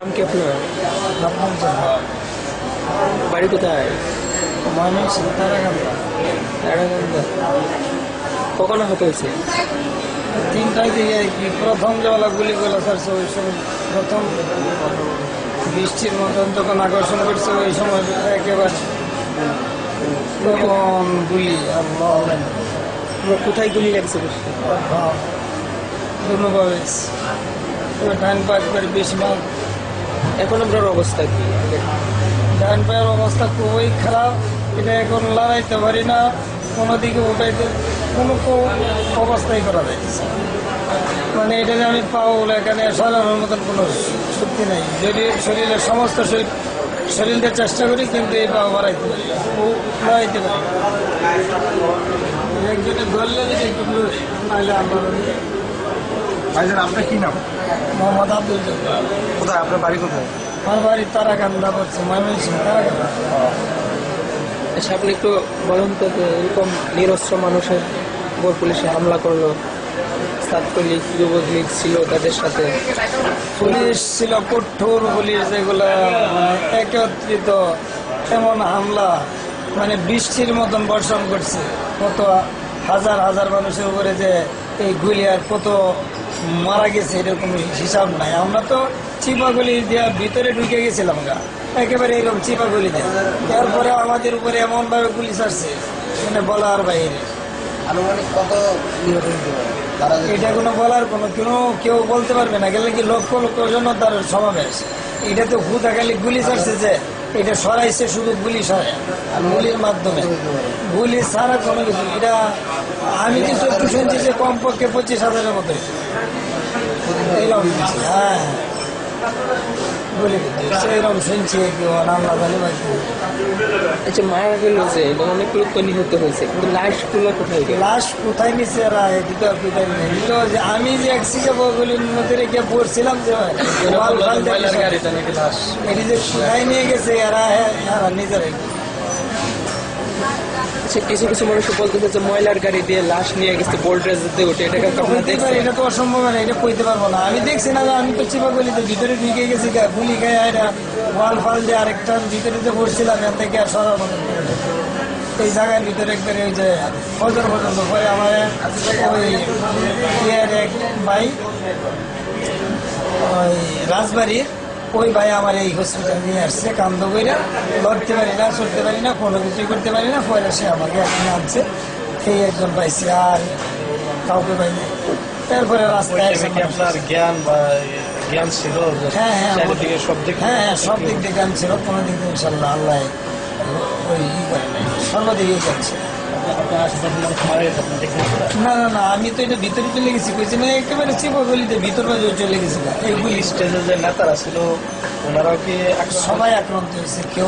নাম কি আপনার? রত্নাঞ্চল। বাড়ি কোথায়? ময়মনসিংহ তারাকান্দা। তারাকান্দা। কখন আহত হয়েছে? 3টায় দিকে আর কি প্রথম যেবেলা গুলিগুলো ছাড়ছে ওই সময়, প্রথম বৃষ্টির মতন যখন আকর্ষণ করছে ওই সময় একেবারে তখন গুলি আল্লাহ কোথায় গুলি লাগছে বেশি? দুভাবে ডান পায়ের করে বেশি মাল। এখন আপনার অবস্থা কি? ডান পায়ের অবস্থা খুবই খারাপ। এটা এখন লড়াইতে পারি না, কোনো দিকে উঠাইতে কোনো অবস্থাই করা যাইতেছে। মানে এটা যে আমি পাও এখানে সরানোর মতন কোনো শক্তি নেই। যদি শরীরের সমস্ত শরীরকে চেষ্টা করি কিন্তু এই পাও বাড়াইতে পারি লড়াইতে পারি। একজনে ধরলে যদি একটু নাহলে আমরা। ভাইজান আপনার কি নাম? মোহাম্মদ আব্দুল জব্বার। কোথায় আপনার বাড়ি কোথায়? আমার বাড়ি তারাকান্দা পড়ছে, ময়মনসিংহ তারাকান্দা। আচ্ছা, আপনি একটু বলুন তো যে এরকম নিরস্ত্র মানুষের উপর পুলিশে হামলা করলো, ছাত্রলীগ যুবক লীগ ছিল তাদের সাথে, পুলিশ ছিল কঠোর পুলিশ, যেগুলা একত্রিত এমন হামলা, মানে বৃষ্টির মতন বর্ষণ করছে। কত হাজার হাজার মানুষের উপরে যে এই গুলি আর কত মারা গেছে এরকম হিসাব নাই। আমরা তো চিপাগুলি দিয়ে ভিতরে ঢুকে গেছিলাম গা, একেবারে এরকম চিপাগুলি দেয়। তারপরে আমাদের উপরে এমন ভাবে গুলি ছাড়ছে মানে বলার বাইরে। আনুমানিক কত এটা কোনো বলার কেউ বলতে পারবে না। গেলে কি লক্ষ লক্ষ জন্য তার সমাবেশ। এটা তো হুদা খালি গুলি ছাড়ছে, যে এটা সরাইছে শুধু গুলি সরাই আর গুলির মাধ্যমে, গুলি ছাড়া কোনো কিছু। এটা আমি কিছু একটু শুনছি যে কমপক্ষে 25,000-এর মতো এইরকম। হ্যাঁ গুলি সেইরকম শুনছি কেউ নাম না জানি বা কেউ। আচ্ছা, মারা গেল যে অনেক লোক তো নিহত হয়েছে, কিন্তু লাশগুলো কোথায় গেল? লাশ কোথায় নিচ্ছে এরা এদিকে আর কোথায় নেই। যে আমি যে একসিকে বগুলির মধ্যে রেখে পড়ছিলাম যে এটি যে কোথায় নিয়ে গেছে এরা নিজেরাই। আচ্ছা, কিছু কিছু মানুষ বলতেছে যে ময়লার গাড়ি দিয়ে লাশ নিয়ে গেছে, বোল্ডরেজ দিয়ে ওঠে, এটা কিন্তু আপনারা দেখছেন? এটা তো অসম্ভব, এটা কইতে পারবো না। আমি দেখছি না, আমি তো চিপা গলিতে ভিতরে ঢুকে গেছি, গুলি খায় এটা ওয়াল ফাল দিয়ে আরেকটার ভিতরে যে পড়ছিলাম এর থেকে আর সরার মতন এই জায়গার ভিতরে একবারে ওই যে ফজর পর্যন্ত পরে আমার ওই ইয়ের এক ভাই ওই রাজবাড়ির ওই ভাই আমার এই হসপিটাল নিয়ে আসছে, কান্দ কইরা লড়তে পারি না, চলতে পারি না, কোনো কিছুই করতে পারি না। পরে সে আমাকে এখানে আনছে, এই একজন পাইছে আর কাউকে পাইনি। তারপরে রাস্তায় আপনার জ্ঞান ছিল? হ্যাঁ হ্যাঁ সব দিক হ্যাঁ হ্যাঁ সব দিক দিয়ে জ্ঞান ছিল, কোনো দিক দিয়ে ইনশাল্লাহ আল্লাহ ওই ই করে নাই, সর্বদিকেই জ্ঞান ছিল। না না না, আমি তো এটা ভিতরে চলে গেছি, কইছি না একেবারে চিপা গলিতে ভিতর বাজে চলে গেছি। এইগুলি স্টেজে যে নেতারা ছিল ওনারাও কি সবাই আক্রান্ত হয়েছে, কেউ